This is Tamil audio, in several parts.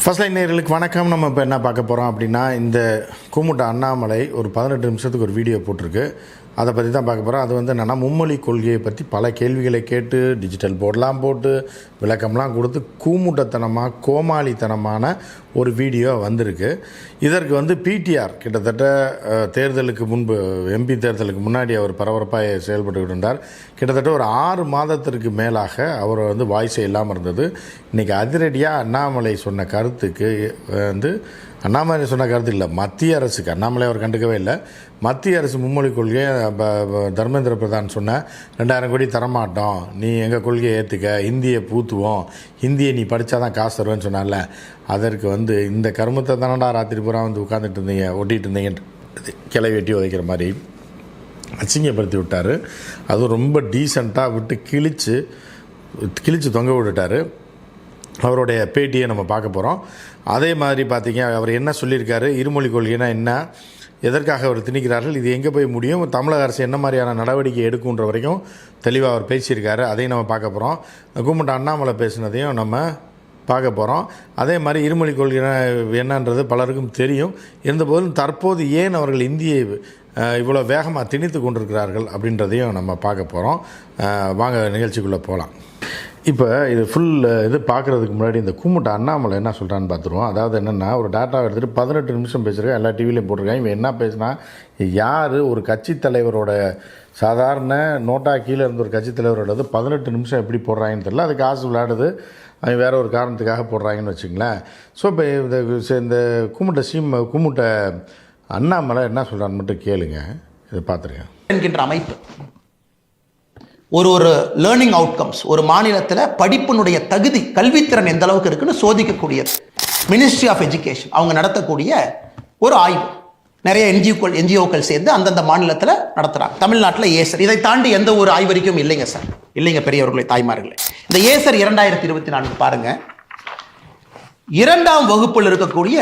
ஃபர்ஸ்ட் லைன் நேயர்களுக்கு வணக்கம். நம்ம இப்போ என்ன பார்க்க போகிறோம் அப்படின்னா, இந்த கூமுட்ட அண்ணாமலை ஒரு 18 நிமிஷத்துக்கு ஒரு வீடியோ போட்டிருக்கு. அதை பற்றி தான் பார்க்க போகிறோம். அது வந்து என்னென்னா, மும்மொழி கொள்கையை பற்றி பல கேள்விகளை கேட்டு டிஜிட்டல் போர்டெலாம் போட்டு விளக்கம்லாம் கொடுத்து கூமுட்டத்தனமாக கோமாளித்தனமான ஒரு வீடியோ வந்திருக்கு. இதற்கு வந்து பிடிஆர் கிட்டத்தட்ட தேர்தலுக்கு முன்பு எம்பி தேர்தலுக்கு முன்னாடி அவர் பரபரப்பாக செயல்பட்டு இருந்தார். கிட்டத்தட்ட ஒரு 6 மாதத்திற்கு மேலாக அவர் வந்து வாய்ஸே இல்லாமல் இருந்தது. இன்றைக்கி அதிரடியாக அண்ணாமலை சொன்ன கருத்துக்கு வந்து அண்ணாமலை சொன்ன கருத்து இல்லை, மத்திய அரசுக்கு, அண்ணாமலை அவர் கண்டுக்கவே இல்லை, மத்திய அரசு மும்மொழி கொள்கையை தர்மேந்திர பிரதான் சொன்ன 2000 கோடி தரமாட்டோம், நீ எங்கள் கொள்கையை ஏற்றுக்க, ஹிந்தியை பூத்துவோம், ஹிந்தியை நீ படித்தா தான் காசு தருவேன்னு சொன்னால, அதற்கு வந்து இந்த கருமத்தை தானடா ராத்திரி பூரா வந்து உட்காந்துட்டு இருந்தீங்க, ஒட்டிகிட்டு இருந்தீங்க, கிளை வெட்டி உதைக்கிற மாதிரி அசிங்கப்படுத்தி விட்டார். அதுவும் ரொம்ப டீசெண்டாக விட்டு கிழிச்சு தொங்க விட்டுட்டார். அவருடைய பேட்டியை நம்ம பார்க்க போகிறோம். அதே மாதிரி பார்த்திங்க, அவர் என்ன சொல்லியிருக்காரு, இருமொழி கொள்கைனா என்ன, எதற்காக அவர் திணிக்கிறார்கள், இது எங்கே போய் முடியும், தமிழக அரசு என்ன மாதிரியான நடவடிக்கை எடுக்குன்ற வரைக்கும் தெளிவாக அவர் பேசியிருக்காரு. அதையும் நம்ம பார்க்க போகிறோம். கூமுட்ட அண்ணாமலை பேசினதையும் நம்ம பார்க்க போகிறோம். அதே மாதிரி இருமொழி கொள்கை என்னன்றது பலருக்கும் தெரியும். இருந்தபோதும் தற்போது ஏன் அவர்கள் இந்தியை இவ்வளோ வேகமாக திணித்து கொண்டிருக்கிறார்கள் அப்படின்றதையும் நம்ம பார்க்க போகிறோம். வாங்க நிகழ்ச்சிக்குள்ளே போகலாம். இப்போ இது ஃபுல் இது பார்க்குறதுக்கு முன்னாடி இந்த கூமுட்ட அண்ணாமலை என்ன சொல்கிறான்னு பார்த்துருவோம். அதாவது என்னென்னா, ஒரு டேட்டாவை எடுத்துகிட்டு 18 நிமிஷம் பேசுகிறேன், எல்லா டிவிலையும் போட்டிருக்காங்க. இவன் என்ன பேசினா, யார் ஒரு கட்சி தலைவரோட சாதாரண நோட்டா கீழே இருந்த ஒரு கட்சி தலைவரோடது 18 நிமிஷம் எப்படி போடுறாங்கன்னு தெரியல. அது காசு விளையாடுது, அவங்க வேறு ஒரு காரணத்துக்காக போடுறாங்கன்னு வச்சுங்களேன். ஸோ இப்போ இந்த கூமுட்ட அண்ணாமலை என்ன சொல்கிறான்னு மட்டும் கேளுங்க, இதை பார்த்துருக்கேன். என்கின்ற அமைப்பு ஒரு லேர்னிங் அவுட்கம்ஸ், ஒரு மாநிலத்தில் படிப்பினுடைய தகுதி, கல்வித்திறன் எந்த அளவுக்கு இருக்குன்னு சோதிக்கக்கூடியது. மினிஸ்ட்ரி ஆஃப் எஜுகேஷன் அவங்க நடத்தக்கூடிய ஒரு ஆய்வு. நிறைய என்ஜிஓக்கள் சேர்ந்து அந்தந்த மாநிலத்தில் நடத்துகிறாங்க. தமிழ்நாட்டில் ஏசர், இதை தாண்டி எந்த ஒரு ஆய்வறிக்கையும் இல்லைங்க சார், இல்லைங்க பெரியவர்களே, தாய்மார்களே. இந்த ஏசர் 2024 பாருங்க, 2ஆம் வகுப்பில் இருக்கக்கூடிய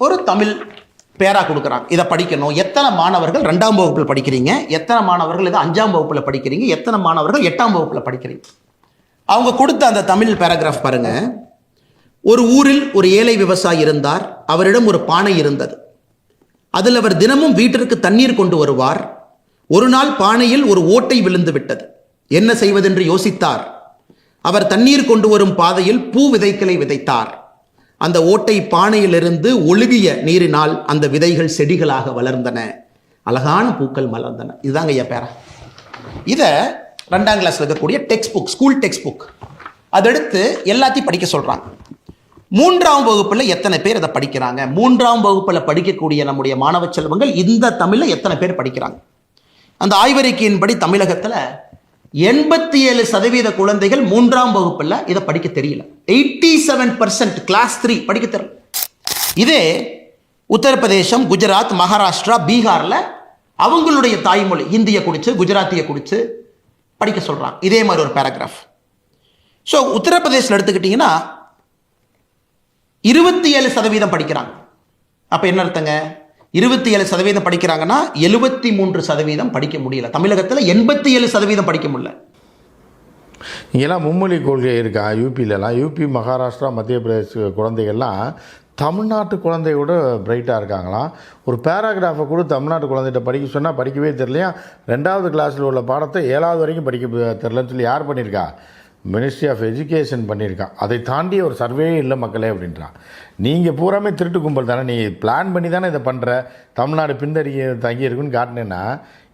ஒரு தமிழ் பேரா கொடுக்குறாங்க, இதை படிக்கணும். எத்தனை மாணவர்கள் 2ஆம் வகுப்பில் படிக்கிறீங்க, எத்தனை மாணவர்கள் இதை 5ஆம் வகுப்பில் படிக்கிறீங்க, எத்தனை மாணவர்கள் 8ஆம் வகுப்பில் படிக்கிறீங்க. அவங்க கொடுத்த அந்த தமிழ் பேராகிராஃப் பாருங்க. ஒரு ஊரில் ஒரு ஏழை விவசாயி இருந்தார். அவரிடம் ஒரு பானை இருந்தது. அதில் அவர் தினமும் வீட்டிற்கு தண்ணீர் கொண்டு வருவார். ஒரு நாள் பானையில் ஒரு ஓட்டை விழுந்து விட்டது. என்ன செய்வதென்று யோசித்தார். அவர் தண்ணீர் கொண்டு வரும் பாதையில் பூ விதைகளை விதைத்தார். அந்த ஓட்டை பானையிலிருந்து ஒழுகிய நீரினால் அந்த விதைகள் செடிகளாக வளர்ந்தன, அழகான பூக்கள் மலர்ந்தன. இதுதாங்க ஐயா பேரா. இதை 2ஆம் கிளாஸ்ல இருக்கக்கூடிய text book, school text book, அதெடுத்து எல்லாத்தையும் படிக்க சொல்றாங்க. 3ஆம் வகுப்புல எத்தனை பேர் அதை படிக்கிறாங்க? 3ஆம் வகுப்புல படிக்கக்கூடிய நம்முடைய மாணவ செல்வங்கள் இந்த தமிழ்ல எத்தனை பேர் படிக்கிறாங்க? அந்த ஆய்வறிக்கையின்படி தமிழகத்துல 87% குழந்தைகள் 3ஆம் வகுப்புல இதை படிக்க தெரியல. 87% கிளாஸ் 3 படிக்க தெரியல. இதே உத்தரப்பிரதேசம், குஜராத், மகாராஷ்டிரா, பீகார்ல அவங்களுடைய தாய்மொழி ஹிந்தியை குடிச்சு, குஜராத்தியை குடிச்சு படிக்க சொல்றாங்க. இதே மாதிரி ஒரு பேராகிராஃப். ஸோ உத்தரப்பிரதேசம் எடுத்துக்கிட்டீங்கன்னா 27% படிக்கிறாங்க. அப்ப என்ன அர்த்தங்க? 27% படிக்கிறாங்கன்னா 73% படிக்க முடியல. தமிழகத்தில் 87% படிக்க முடியல. இங்கெல்லாம் மும்மொழி கொள்கை இருக்கா யூபியிலலாம். யூபி, மகாராஷ்டிரா, மத்திய பிரதேச குழந்தைகள்லாம் தமிழ்நாட்டு குழந்தையோட பிரைட்டாக இருக்காங்களாம். ஒரு பேராகிராஃபை கூட தமிழ்நாட்டு குழந்தைகிட்ட படிக்க சொன்னால் படிக்கவே தெரியலையா. 2ஆவது கிளாஸில் உள்ள பாடத்தை 7ஆவது வரைக்கும் படிக்க தெரிலன்னு சொல்லி யார் பண்ணியிருக்கா? மினிஸ்ட்ரி ஆஃப் எஜுகேஷன் பண்ணியிருக்கான். அதை தாண்டி ஒரு சர்வே இல்லை மக்களே அப்படின்றான். நீங்கள் பூராமே திருட்டு கும்பல் தானே, நீ பிளான் பண்ணி தானே இதை பண்ணுற, தமிழ்நாடு தங்கி இருக்குன்னு காட்டினேன்னா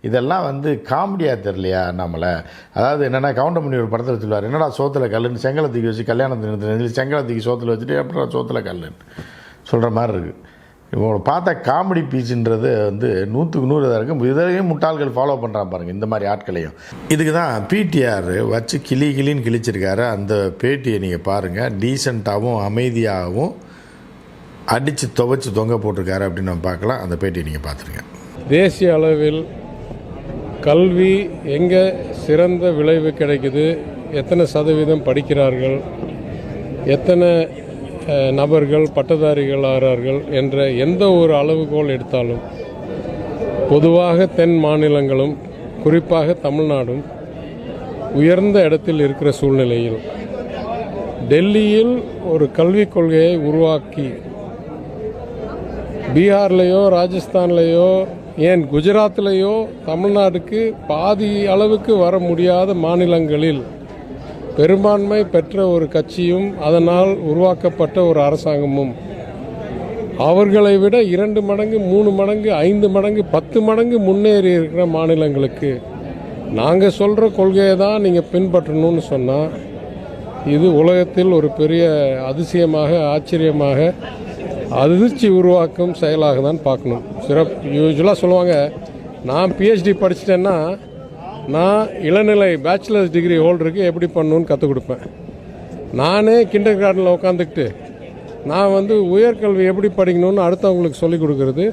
இதெல்லாம் வந்து காமெடியாக தெரியலையா நம்மளை? அதாவது என்னென்னா, கவுண்டமணி ஒரு படத்தில் சொல்லுவார், என்னடா சோத்தில் கல்லுன்னு செங்கலை தூக்கி வச்சு கல்யாணத்துக்கு செங்கலை தூக்கி சோத்தில் வச்சுட்டு அப்புறம் சோத்தில் கல்லுன்னு சொல்கிற மாதிரி இருக்குது. இவங்களை பார்த்தா காமெடி பீஸுன்றது வந்து 100க்கு 100 தான் இருக்கும். இதையும் முட்டாள்கள் ஃபாலோ பண்ணுறான் பாருங்கள், இந்த மாதிரி ஆட்களையும். இதுக்கு தான் பிடிஆர் வச்சு கிளின்னு கிழிச்சிருக்காரு. அந்த பேட்டியை நீங்கள் பாருங்கள். டீசெண்டாகவும் அமைதியாகவும் அடித்து துவைச்சி தொங்க போட்டிருக்காரு அப்படின்னு நம்ம பார்க்கலாம். அந்த பேட்டியை நீங்கள் பார்த்துருங்க. தேசிய அளவில் கல்வி எங்கே சிறந்த விளைவு கிடைக்குது, எத்தனை சதவீதம் படிக்கிறார்கள், எத்தனை நபர்கள் பட்டதாரிகள் ஆகிறார்கள் என்ற எந்த ஒரு அளவுகோல் எடுத்தாலும் பொதுவாக தென் மாநிலங்களும் குறிப்பாக தமிழ்நாடும் உயர்ந்த இடத்தில் இருக்கிற சூழ்நிலையில் டெல்லியில் ஒரு கல்விக் கொள்கையை உருவாக்கி பீகார்லேயோ ராஜஸ்தான்லேயோ ஏன் குஜராத்லேயோ தமிழ்நாட்டுக்கு பாதி அளவுக்கு வர முடியாத மாநிலங்களில் பெரும்பான்மை பெற்ற ஒரு கட்சியும் அதனால் உருவாக்கப்பட்ட ஒரு அரசாங்கமும் அவர்களை விட 2 மடங்கு 3 மடங்கு 5 மடங்கு 10 மடங்கு முன்னேறி இருக்கிற மாநிலங்களுக்கு நாங்கள் சொல்கிற கொள்கையை தான் நீங்கள் பின்பற்றணும்னு சொன்னால் இது உலகத்தில் ஒரு பெரிய அதிசயமாக ஆச்சரியமாக அதிர்ச்சி உருவாக்கும் செயலாக தான் பார்க்கணும். யூஸ்வலாக சொல்லுவாங்க, நான் பிஹெச்டி படிச்சிட்டேன்னா நான் இளநிலை பேச்சுலர்ஸ் டிகிரி ஹோல்டருக்கு எப்படி பண்ணணும்னு கற்றுக் கொடுப்பேன். நானே கிண்டர் கார்டனில் உட்காந்துக்கிட்டு நான் உயர்கல்வி எப்படி படிக்கணும்னு அடுத்தவங்களுக்கு சொல்லிக் கொடுக்கறது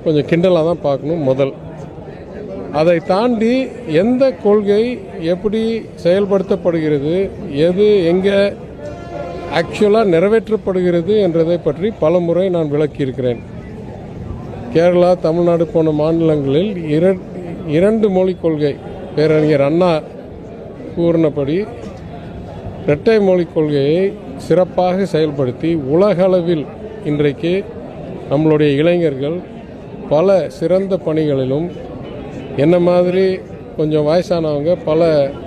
கொஞ்சம் கிண்டலாக தான் பார்க்கணும் முதல். அதை தாண்டி எந்த கொள்கை எப்படி செயல்படுத்தப்படுகிறது, எது எங்கே ஆக்சுவலாக நிறைவேற்றப்படுகிறது என்றதை பற்றி பல முறை நான் விளக்கியிருக்கிறேன். கேரளா, தமிழ்நாடு போன்ற மாநிலங்களில் 2 மொழிக் கொள்கை பேரறிஞர் அண்ணா கூறினபடி இரட்டை மொழிக் கொள்கையை சிறப்பாக செயல்படுத்தி உலகளவில் இன்றைக்கு நம்மளுடைய இளைஞர்கள் பல சிறந்த பணிகளிலும் என்ன மாதிரி கொஞ்சம் வயசானவங்க பல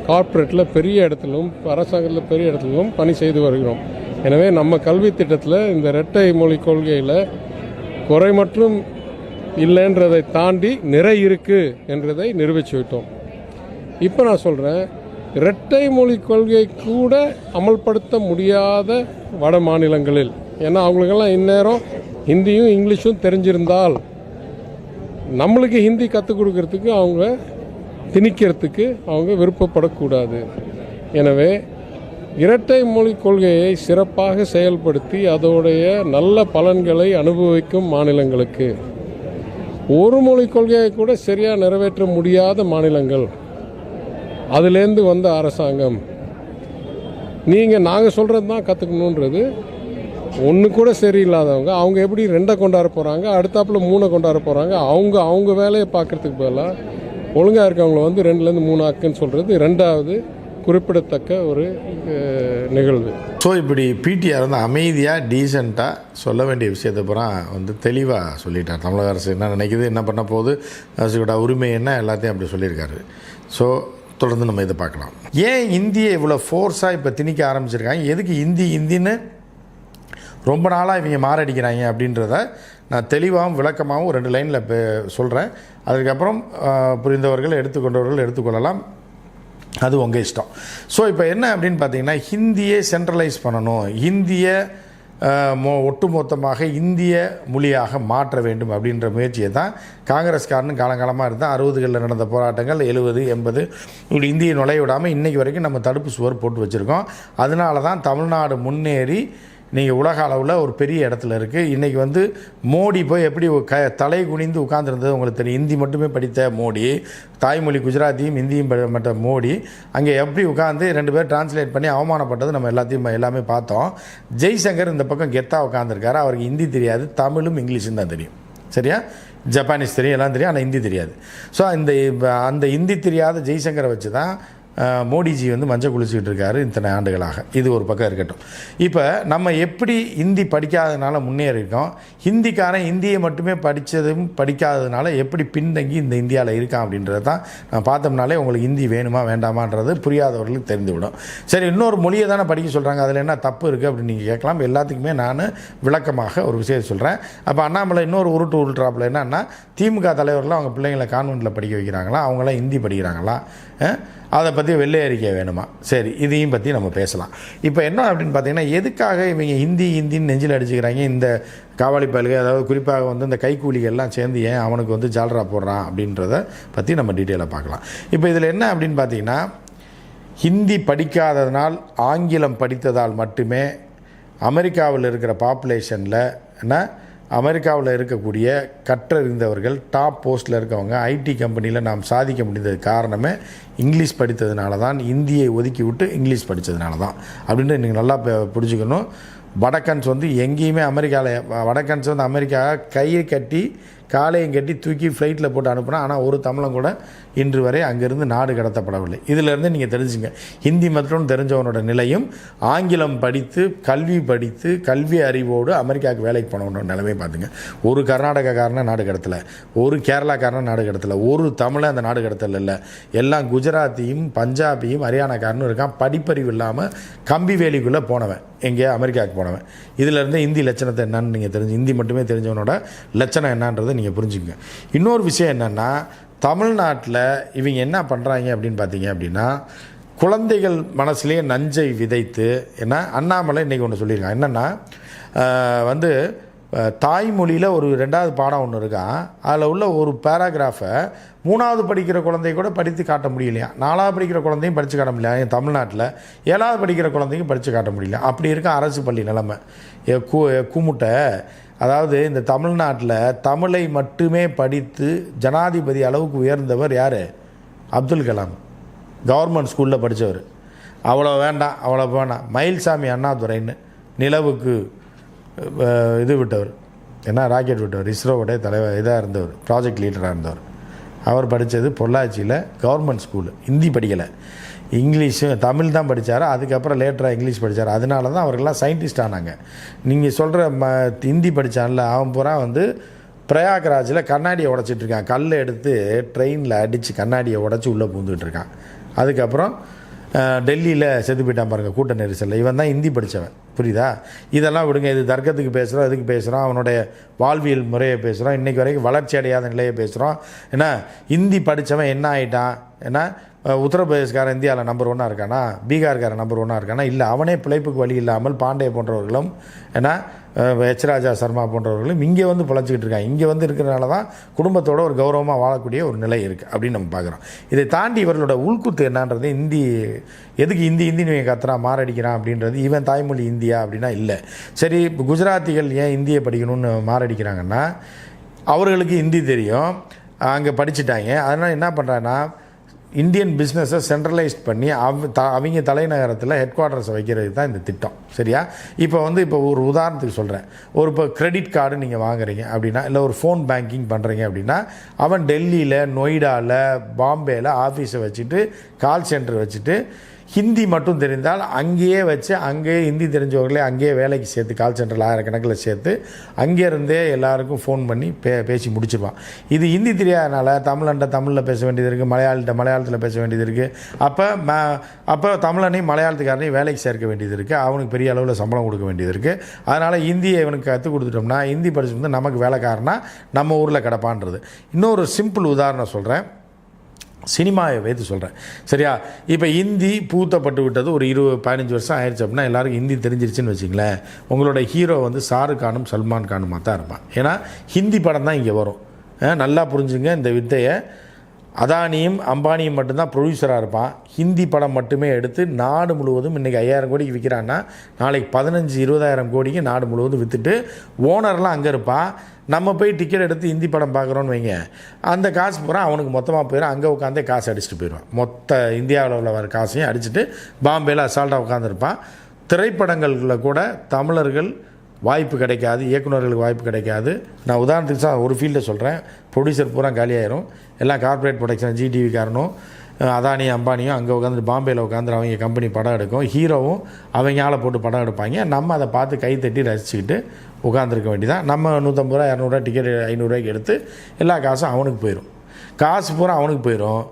கார்ப்பரேட்டில் பெரிய இடத்திலும் அரசாங்கத்தில் பெரிய இடத்திலும் பணி செய்து வருகிறோம். எனவே நம்ம கல்வி திட்டத்தில் இந்த இரட்டை மொழி கொள்கையில் குறை மற்றும் இல்லைன்றதை தாண்டி நிறை இருக்குது என்றதை நிரூபித்து விட்டோம். இப்போ நான் சொல்கிறேன், இரட்டை மொழி கொள்கை கூட அமல்படுத்த முடியாத வட மாநிலங்களில், ஏன்னா அவங்களுக்கெல்லாம் இந்நேரம் ஹிந்தியும் இங்கிலீஷும் தெரிஞ்சிருந்தால் நம்மளுக்கு ஹிந்தி கற்றுக் கொடுக்கறதுக்கு அவங்க திணிக்கிறதுக்கு அவங்க விருப்பப்படக்கூடாது. எனவே இரட்டை மொழி கொள்கையை சிறப்பாக செயல்படுத்தி அதோடைய நல்ல பலன்களை அனுபவிக்கும் மாநிலங்களுக்கு, ஒரு மொழி கொள்கையை கூட சரியாக நிறைவேற்ற முடியாத மாநிலங்கள், அதுலேருந்து வந்த அரசாங்கம் நாங்கள் சொல்கிறது தான் கற்றுக்கணுன்றது ஒன்று கூட சரியில்லாதவங்க அவங்க எப்படி 2 கொண்டாட போகிறாங்க, அடுத்தாப்புல 3 கொண்டாட போகிறாங்க. அவங்க வேலையை பார்க்குறதுக்கு பதிலாக ஒழுங்காக இருக்கவங்கள 2லேருந்து 3 ஆக்குன்னு சொல்கிறது 2வது குறிப்பிடத்தக்க ஒரு நிகழ்வு. ஸோ இப்படி பிடிஆர் அமைதியாக டீசெண்டாக சொல்ல வேண்டிய விஷயத்தை பூரா தெளிவாக சொல்லிட்டார். தமிழக அரசு என்ன நினைக்குது, என்ன பண்ண போகுது, அரசுக்கூட உரிமை என்ன, எல்லாத்தையும் அப்படி சொல்லியிருக்காரு. ஸோ தொடர்ந்து நம்ம இதை பார்க்கலாம். ஏன் இந்தியை இவ்வளோ ஃபோர்ஸாக இப்போ திணிக்க ஆரம்பிச்சிருக்காங்க, எதுக்கு இந்தின்னு ரொம்ப நாளாக இவங்க மாரடிக்கிறாங்க அப்படின்றத நான் தெளிவாகவும் விளக்கமாகவும் 2 லைனில் சொல்கிறேன். அதுக்கப்புறம் புரிந்தவர்கள் எடுத்துக்கொண்டவர்கள் எடுத்துக்கொள்ளலாம், அது உங்கள் இஷ்டம். ஸோ இப்போ என்ன அப்படின்னு பார்த்தீங்கன்னா, ஹிந்தியை சென்ட்ரலைஸ் பண்ணணும், ஹிந்தியை ஒட்டுமொத்தமாக இந்திய மொழியாக மாற்ற வேண்டும் அப்படின்ற முயற்சியை தான் காங்கிரஸ்காரனு காலங்காலமாக இருந்தால் 60களில் நடந்த போராட்டங்கள் 70, 80 இப்படி இந்தியை நுழைய விடாமல் இன்றைக்கி வரைக்கும் நம்ம தடுப்பு சுவர் போட்டு வச்சுருக்கோம். அதனால தான் தமிழ்நாடு முன்னேறி நீங்கள் உலக அளவில் ஒரு பெரிய இடத்துல இருக்குது. இன்றைக்கி மோடி போய் எப்படி தலை குனிந்து உட்கார்ந்துருந்தது உங்களுக்கு தெரியும். ஹிந்தி மட்டுமே படித்த மோடி, தாய்மொழி குஜராத்தியும் ஹிந்தியும் மற்ற மோடி அங்கே எப்படி உட்காந்து 2 பேர் டிரான்ஸ்லேட் பண்ணி அவமானப்பட்டது நம்ம எல்லாமே பார்த்தோம். ஜெய்சங்கர் இந்த பக்கம் கெத்தாக உட்காந்துருக்காரு. அவருக்கு ஹிந்தி தெரியாது, தமிழும் இங்கிலீஷும் தான் தெரியும். சரியா, ஜப்பானீஸ் தெரியும், எல்லாம் தெரியும், ஆனால் ஹிந்தி தெரியாது. ஸோ அந்த ஹிந்தி தெரியாத ஜெய்சங்கரை வச்சு தான் மோடிஜி மஞ்சள் குளிச்சுக்கிட்டு இருக்காரு இத்தனை ஆண்டுகளாக. இது ஒரு பக்கம் இருக்கட்டும். இப்போ நம்ம எப்படி ஹிந்தி படிக்காததுனால முன்னேறிஇருக்கோம், ஹிந்திக்காரன் ஹிந்தியை மட்டுமே படிக்காததுனால எப்படி பின்தங்கி இந்த இந்தியாவில் இருக்கான் அப்படின்றது தான் நான் பார்த்தோம்னாலே உங்களுக்கு ஹிந்தி வேணுமா வேண்டாமான்றது புரியாதவர்களுக்கு தெரிந்துவிடும். சரி, இன்னொரு மொழியை தானே படிக்க சொல்கிறாங்க, அதில் என்ன தப்பு இருக்குது அப்படின்னு நீங்கள் கேட்கலாம். எல்லாத்துக்குமே நான் விளக்கமாக ஒரு விஷயத்தை சொல்கிறேன். அப்போ அண்ணாமலை இன்னொரு உருட்டுறாப்புல என்னன்னா, திமுக தலைவர்கள்லாம் அவங்க பிள்ளைங்களை கான்வென்ட்டில் படிக்க வைக்கிறாங்களா, அவங்களாம் ஹிந்தி படிக்கிறாங்களா, அதை பற்றி வெள்ளை அறிக்கை வேணுமா? சரி, இதையும் பற்றி நம்ம பேசலாம். இப்போ என்ன அப்படின்னு பார்த்தீங்கன்னா, எதுக்காக இவங்க ஹிந்தின்னு நெஞ்சில் அடிச்சுக்கிறாங்க இந்த காவாலி பயல்கள், அதாவது குறிப்பாக இந்த கைக்கூலிகள்லாம் சேர்ந்து ஏன் அவனுக்கு ஜால்ரா போடுறான் அப்படின்றத பற்றி நம்ம டீட்டெயிலாக பார்க்கலாம். இப்போ இதில் என்ன அப்படின்னு பார்த்தீங்கன்னா, ஹிந்தி படிக்காததனால் ஆங்கிலம் படித்ததால் மட்டுமே அமெரிக்காவில் இருக்கிற பாப்புலேஷனில் அமெரிக்காவில் இருக்கக்கூடிய கற்றறிந்தவர்கள் டாப் போஸ்ட்டில் இருக்கவங்க ஐடி கம்பெனியில் நாம் சாதிக்க முடிந்தது காரணமே இங்கிலீஷ் படித்ததுனால தான், இந்தியை ஒதுக்கி விட்டு இங்கிலீஷ் படித்ததுனால தான் அப்படின்னு நீங்கள் நல்லா புரிஞ்சுக்கணும். வடக்கன்ஸ் எங்கேயுமே அமெரிக்காவில் வடக்கன்ஸ் அமெரிக்கா கையை கட்டி காலையும் கட்டி தூக்கி ஃப்ளைட்டில் போட்டு அனுப்புனா, ஆனால் ஒரு தமிழன் கூட இன்று வரை அங்கேருந்து நாடு கடத்தப்படவில்லை. இதிலேருந்து நீங்கள் தெரிஞ்சுங்க, ஹிந்தி மற்றும் தெரிஞ்சவனோட நிலையும் ஆங்கிலம் படித்து கல்வி அறிவோடு அமெரிக்காவுக்கு வேலைக்கு போனவனோட நிலைமை பார்த்துங்க. ஒரு கர்நாடகாக்காரனை நாடு கடத்தலை, ஒரு கேரளாக்காரனை நாடு கடத்தலை, ஒரு தமிழை அந்த நாடு கடத்தல இல்லை. எல்லாம் குஜராத்தியும் பஞ்சாபியும் ஹரியானாக்காரனும் இருக்கான். படிப்பறிவு இல்லாமல் கம்பி வேலிக்குள்ளே போனவன், எங்கேயா அமெரிக்காவுக்கு போனவன். இதிலேருந்து இந்தி லட்சணத்தை என்னன்னு நீங்கள் தெரிஞ்சு, ஹிந்தி மட்டுமே தெரிஞ்சவனோட லட்சணம் என்னன்றதை நீங்கள் புரிஞ்சுங்க. இன்னொரு விஷயம் என்னென்னா, தமிழ்நாட்டில் இவங்க என்ன பண்ணுறாங்க அப்படின்னு பார்த்தீங்க அப்படின்னா, குழந்தைகள் மனசுலேயே நஞ்சை விதைத்து, ஏன்னா அண்ணாமலை இன்றைக்கி ஒன்று சொல்லியிருக்காங்க என்னென்னா, வந்து தாய்மொழியில் ஒரு 2வது பாடம் ஒன்று இருக்கான். அதில் உள்ள ஒரு பேராகிராஃபை 3வது படிக்கிற குழந்தை கூட படித்து காட்ட முடியலையா, 4வது படிக்கிற குழந்தையும் படித்து காட்ட முடியல. என் தமிழ்நாட்டில் 7வது படிக்கிற குழந்தையும் படித்து காட்ட முடியல. அப்படி இருக்க அரசு பள்ளி நிலைமை. கூமுட்டை, அதாவது இந்த தமிழ்நாட்டில் தமிழை மட்டுமே படித்து ஜனாதிபதி அளவுக்கு உயர்ந்தவர் யார்? அப்துல் கலாம். கவர்மெண்ட் ஸ்கூலில் படித்தவர். அவ்வளோ வேண்டாம். மயில்சாமி அண்ணாதுரைன்னு நிலவுக்கு இது விட்டவர், என்ன ராக்கெட் விட்டவர், இஸ்ரோவுடைய தலைவர் இதாக இருந்தவர், ப்ராஜெக்ட் லீடராக இருந்தவர். அவர் படித்தது பொள்ளாச்சியில் கவர்மெண்ட் ஸ்கூலு. ஹிந்தி படிக்கலை, இங்கிலீஷும் தமிழ் தான் படித்தார். அதுக்கப்புறம் லேட்டராக இங்கிலீஷ் படித்தார். அதனால தான் அவர்கள்லாம் சயின்டிஸ்ட் ஆனாங்க. நீங்கள் சொல்கிற ஹிந்தி படித்தான்ல, அவன் பூரா வந்து பிரயாக்ராஜில் கண்ணாடியை உடச்சிட்ருக்கான். கல்லை எடுத்து ட்ரெயினில் அடித்து கண்ணாடியை உடச்சி உள்ளே பூந்துக்கிட்டு இருக்கான். அதுக்கப்புறம் டெல்லியில் செத்து போயிட்டான் பாருங்கள் கூட்ட நெரிசலில். இவன் தான் ஹிந்தி படித்தவன், புரியுதா? இதெல்லாம் விடுங்க, இது தர்க்கத்துக்கு பேசுகிறோம், இதுக்கு பேசுகிறோம், அவனுடைய வாழ்வியல் முறையை பேசுகிறோம், இன்றைக்கி வரைக்கும் வளர்ச்சி அடையாத நிலையை பேசுகிறோம். ஏன்னா ஹிந்தி படித்தவன் என்ன ஆகிட்டான்? ஏன்னா உத்தரப்பிரதேஷ்காரன் இந்தியாவில் நம்பர் 1 இருக்கானா? பீகார்காரன் நம்பர் 1 இருக்கானா? இல்லை, அவனே பிழைப்புக்கு வழி இல்லாமல் பாண்டே போன்றவர்களும், ஏன்னா எச் ராஜா சர்மா போன்றவர்களும் இங்கே வந்து பிழைச்சிக்கிட்டு இருக்காங்க. இங்கே வந்து இருக்கிறனால தான் குடும்பத்தோட ஒரு கௌரவமாக வாழக்கூடிய ஒரு நிலை இருக்குது அப்படின்னு நம்ம பார்க்குறோம். இதை தாண்டி இவர்களோட உள்குத்து என்னன்றது, ஹிந்தி எதுக்கு ஹிந்தி கத்துறான் மாரடிக்கிறான் அப்படின்றது, இவன் தாய்மொழி இந்தியா அப்படின்னா இல்லை. சரி, இப்போ குஜராத்திகள் ஏன் இந்தியை படிக்கணும்னு மாரடிக்கிறாங்கன்னா, அவர்களுக்கு ஹிந்தி தெரியும், அங்கே படிச்சுட்டாங்க. அதனால் என்ன பண்ணுறாங்கன்னா, இந்தியன் பிஸ்னஸை சென்ட்ரலைஸ்ட் பண்ணி அவங்க தலைநகரத்தில் ஹெட் குவார்ட்டர்ஸை வைக்கிறதுக்கு தான் இந்த திட்டம். சரியா? இப்போ ஒரு உதாரணத்துக்கு சொல்கிறேன். இப்போ கிரெடிட் கார்டு நீங்கள் வாங்குறீங்க அப்படின்னா, இல்லை ஒரு ஃபோன் பேங்கிங் பண்ணுறீங்க அப்படின்னா, அவன் டெல்லியில், நொய்டாவில், பாம்பேயில் ஆஃபீஸை வச்சுட்டு, கால் சென்டர் வச்சுட்டு, ஹிந்தி மட்டும் தெரிந்தால் அங்கேயே வச்சு, அங்கேயே ஹிந்தி தெரிஞ்சவர்களே அங்கேயே வேலைக்கு சேர்த்து, கால் சென்டரில் 1000 கணக்கில் சேர்த்து அங்கேருந்தே எல்லாருக்கும் ஃபோன் பண்ணி பேசி முடிச்சிருவான். இது ஹிந்தி தெரியாதனால தமிழில் பேச வேண்டியது இருக்குது, மலையாளத்தில் பேச வேண்டியது இருக்குது. அப்போ தமிழனையும் மலையாளத்துக்காரனையும் வேலைக்கு சேர்க்க வேண்டியது இருக்குது, அவனுக்கு பெரிய அளவில் சம்பளம் கொடுக்க வேண்டியது இருக்குது. அதனால் ஹிந்தியை இவனுக்கு கற்றுக் கொடுத்துட்டோம்னா, ஹிந்தி படிச்சுட்டு நமக்கு வேலைக்காரனா நம்ம ஊரில் கிடப்பான்றது. இன்னொரு சிம்பிள் உதாரணம் சொல்கிறேன், சினிமாவை வைத்து சொல்கிறேன். சரியா? இப்போ ஹிந்தி பூத்தப்பட்டு விட்டது ஒரு 20-15 வருஷம் ஆயிடுச்சு அப்படின்னா எல்லாருக்கும் ஹிந்தி தெரிஞ்சிருச்சுன்னு வச்சிங்களேன். உங்களோட ஹீரோ வந்து ஷாருக் கானும் சல்மான் கானுமாக தான் இருப்பான். ஏன்னா ஹிந்தி படம் தான் இங்கே வரும். நல்லா புரிஞ்சுங்க இந்த வித்தையை. அதானியும் அம்பானியும் மட்டும்தான் ப்ரொடியூசராக இருப்பான். ஹிந்தி படம் மட்டுமே எடுத்து நாடு முழுவதும் இன்றைக்கி 5000 கோடிக்கு விற்கிறான்னா, நாளைக்கு 15-20,000 கோடிக்கு நாடு முழுவதும் விற்றுட்டு ஓனர்லாம் அங்கே இருப்பான். நம்ம போய் டிக்கெட் எடுத்து ஹிந்தி படம் பார்க்குறோன்னு வைங்க, அந்த காசு பூரா அவனுக்கு மொத்தமாக போயிடும். அங்கே உட்காந்தே காசு அடிச்சுட்டு போயிடுவான். மொத்த இந்தியாவில் உள்ள வர காசையும் அடிச்சுட்டு பாம்பேயில் அசால்ட்டாக உட்காந்துருப்பான். திரைப்படங்களில் கூட தமிழர்கள் வாய்ப்பு கிடைக்காது, இயக்குநர்களுக்கு வாய்ப்பு கிடைக்காது. நான் உதாரணத்துக்கு தான் ஒரு ஃபீல்டை சொல்கிறேன். ப்ரொடியூசர் பூரா காலியாயிரும். எல்லாம் கார்ப்பரேட் ப்ரொடக்ஷன், ஜிடிவி காரனும் அதானி அம்பானியும் அங்கே உட்காந்து பாம்பேயில் உட்காந்து அவங்க கம்பெனி படம் எடுக்கும். ஹீரோவும் அவங்க ஆளை போட்டு படம் எடுப்பாங்க. நம்ம அதை பார்த்து கை தட்டி ரசிச்சுக்கிட்டு உட்காந்துருக்க வேண்டியதான். நம்ம 150 ரூபா 200 ரூபா டிக்கெட் 500 ரூபாய்க்கு எடுத்து எல்லா காசும் அவனுக்கு போயிடும். காசு பூரா அவனுக்கு போயிடும்.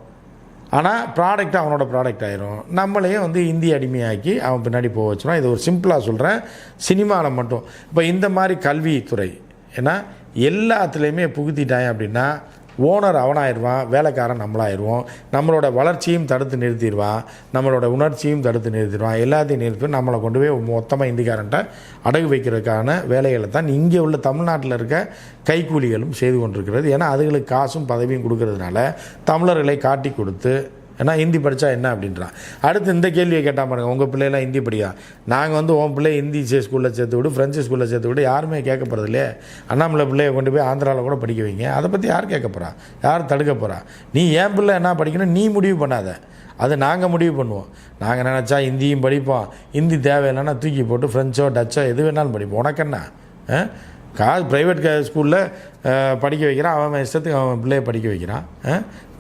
ஆனால் ப்ராடக்ட் அவனோட ப்ராடக்ட் ஆயிரும். நம்மளையும் வந்து இந்தி அடிமையாக்கி அவன் பின்னாடி போக வச்சிடும். இது ஒரு சிம்பிளாக சொல்கிறேன். சினிமாவில் மட்டும் இப்போ இந்த மாதிரி கல்வித்துறை ஏன்னா எல்லாத்துலேயுமே புகுத்திட்டாங்க அப்படின்னா ஓனர் அவனாயிடுவான், வேலைக்காரன் நம்மளாயிடுவோம். நம்மளோட வளர்ச்சியும் தடுத்து நிறுத்திடுவான், நம்மளோட உணர்ச்சியும் தடுத்து நிறுத்திடுவான். எல்லாத்தையும் நிறுத்தி நம்மளை கொண்டு போய் மொத்தமாக இந்திக்காரன்ட்ட அடகு வைக்கிறதுக்கான வேலைகளை தான் இங்கே உள்ள தமிழ்நாட்டில் இருக்க கைக்கூலிகளும் செய்து கொண்டிருக்கிறது. ஏன்னா அதுகளுக்கு காசும் பதவியும் கொடுக்கறதுனால தமிழர்களை காட்டி கொடுத்து, ஏன்னா ஹிந்தி படித்தா என்ன அப்படின்றான். அடுத்து இந்த கேள்வியை கேட்டால் பாருங்கள், உங்கள் பிள்ளைலாம் ஹிந்தி படியா? நாங்கள் வந்து உன் பிள்ளை ஹிந்தி ஸ்கூலில் சேர்த்து விடு, ஃப்ரெஞ்சு ஸ்கூலில் சேர்த்து விடு, யாருமே கேட்க போகிறது இல்லையே. அண்ணாமலை பிள்ளையை கொண்டு போய் ஆந்திராவில் கூட படிக்க வைங்க, அதை பற்றி யார் கேட்க போகிறா? யார் தடுக்க போகிறா? நீ என் பிள்ளை என்ன படிக்கணும் நீ முடிவு பண்ணாத, அது நாங்கள் முடிவு பண்ணுவோம். நாங்கள் நினச்சா ஹிந்தியும் படிப்போம், ஹிந்தி தேவையில்லைன்னா தூக்கி போட்டு ஃப்ரெஞ்சோ டச்சோ எது வேணாலும் படிப்போம். உனக்கு என்ன? ப்ரைவேட் ஸ்கூலில் படிக்க வைக்கிறான், அவன் இஷ்டத்துக்கு அவன் பிள்ளைய படிக்க வைக்கிறான்.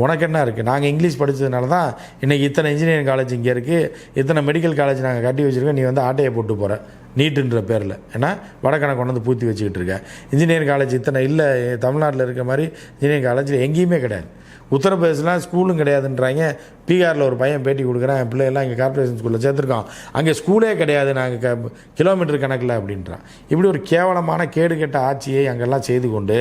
உனக்கு என்ன இருக்குது? நாங்கள் இங்கிலீஷ் படித்ததுனால தான் இன்றைக்கி இத்தனை இன்ஜினியரிங் காலேஜ் இங்கே இருக்குது, இத்தனை மெடிக்கல் காலேஜ் நாங்கள் கட்டி வச்சுருக்கோம். நீ வந்து ஆட்டையை போட்டு போகிற நீட்டுன்ற பேரில். ஏன்னா வடக்கணை கொண்டு வந்து பூத்தி வச்சுக்கிட்டு இருக்க. இன்ஜினியரிங் காலேஜ் இத்தனை இல்லை, தமிழ்நாட்டில் இருக்க மாதிரி இன்ஜினியரிங் காலேஜில் எங்கேயுமே கிடையாது. உத்தரப்பிரதேசலாம் ஸ்கூலும் கிடையாதுன்றாங்க. பீகாரில் ஒரு பையன் பேட்டி கொடுக்குறேன், என் பிள்ளையெல்லாம் இங்கே கார்ப்பரேஷன் ஸ்கூலில் சேர்த்துருக்கோம், அங்கே ஸ்கூலே கிடையாது, நாங்கள் கிலோமீட்டர் கணக்கில் அப்படின்றான். இப்படி ஒரு கேவலமான கேடுகெட்ட ஆட்சியை அங்கெல்லாம் செய்து கொண்டு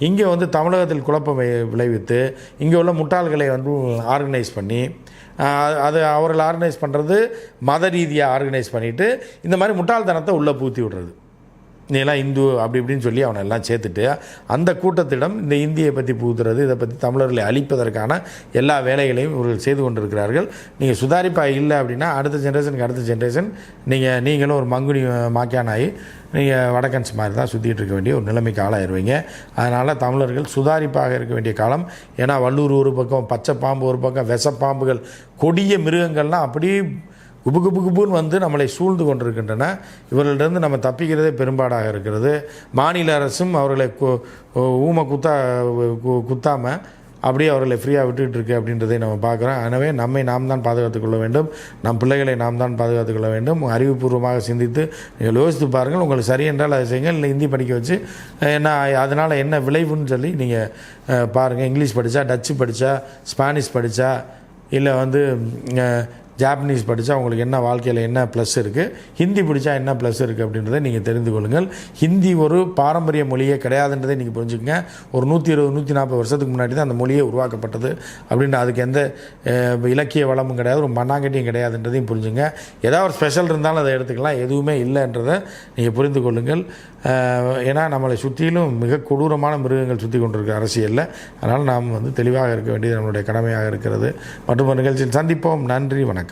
இங்கே வந்து தமிழகத்தில் குழப்பம் விளைவித்து இங்கே உள்ள முட்டாள்களை வந்து ஆர்கனைஸ் பண்ணி அது அவர்கள் ஆர்கனைஸ் பண்ணுறது மத ரீதியாக ஆர்கனைஸ் பண்ணிவிட்டு இந்த மாதிரி முட்டாள்தனத்தை உள்ளே பூத்தி விடுறது. நீலாம் இந்து அப்படி இப்படின்னு சொல்லி அவனை எல்லாம் சேர்த்துட்டு அந்த கூட்டத்திடம் இந்த இந்தியை பற்றி புகுத்துறது, இதை பற்றி தமிழர்களை அழிப்பதற்கான எல்லா வேலைகளையும் இவர்கள் செய்து கொண்டிருக்கிறார்கள். நீங்கள் சுதாரிப்பாக இல்லை அப்படின்னா அடுத்த ஜென்ரேஷன் நீங்களும் ஒரு மங்குனி மாக்கியானாகி நீங்கள் வடக்கன்ஸ் மாதிரி தான் சுற்றிட்டு இருக்க வேண்டிய ஒரு நிலைமைக்கு ஆளாயிருவீங்க. அதனால் தமிழர்கள் சுதாரிப்பாக இருக்க வேண்டிய காலம். ஏன்னா வள்ளூர் ஒரு பக்கம், பச்சை பாம்பு ஒரு பக்கம், விஷப்பாம்புகள், கொடிய மிருகங்கள்லாம் அப்படியே குபுன்னு வந்து நம்மளை சூழ்ந்து கொண்டிருக்கின்றன. இவர்களிடந்து நம்ம தப்பிக்கிறதே பெரும்பாடாக இருக்கிறது. மாநில அரசும் அவர்களை குத்தாமல் அப்படியே அவர்களை ஃப்ரீயாக விட்டுக்கிட்டு இருக்கு அப்படின்றதை நம்ம பார்க்குறோம். எனவே நம்மை நாம் தான் பாதுகாத்துக் கொள்ள வேண்டும், நம் பிள்ளைகளை நாம் தான் பாதுகாத்துக் கொள்ள வேண்டும். அறிவுபூர்வமாக சிந்தித்து நீங்கள் யோசித்து பாருங்கள். உங்களுக்கு சரி என்றால் அதை செய்யுங்கள், இல்லை ஹிந்தி படிக்க வச்சு என்ன அதனால் என்ன விளைவுன்னு சொல்லி நீங்கள் பாருங்கள். இங்கிலீஷ் படித்தா, டச்சு படித்தா, ஸ்பானிஷ் படித்தா, இல்லை வந்து ஜாப்பனீஸ் படித்தா உங்களுக்கு என்ன வாழ்க்கையில் என்ன ப்ளஸ் இருக்குது, ஹிந்தி படித்தா என்ன ப்ளஸ் இருக்குது அப்படின்றத நீங்கள் தெரிந்து கொள்ளுங்கள். ஹிந்தி ஒரு பாரம்பரிய மொழியே கிடையாதுன்றதை நீங்கள் புரிஞ்சுக்கங்க. ஒரு 120-140 வருஷத்துக்கு முன்னாடி தான் அந்த மொழியே உருவாக்கப்பட்டது அப்படின்ற அதுக்கு எந்த இலக்கிய வளமும் கிடையாது, ஒரு மண்ணாங்கட்டியும் கிடையாதுன்றதையும் புரிஞ்சுங்க. ஏதாவது ஒரு ஸ்பெஷல் இருந்தாலும் அதை எடுத்துக்கலாம், எதுவுமே இல்லைன்றதை நீங்கள் புரிந்து கொள்ளுங்கள். ஏன்னா நம்மளை சுற்றிலும் மிக கொடூரமான மிருகங்கள் சுற்றி கொண்டிருக்கிற அரசியலில். அதனால் நாம் வந்து தெளிவாக இருக்க வேண்டியது நம்மளுடைய கடமையாக இருக்கிறது. மற்றும் ஒரு நிகழ்ச்சியில் சந்திப்போம். நன்றி, வணக்கம்.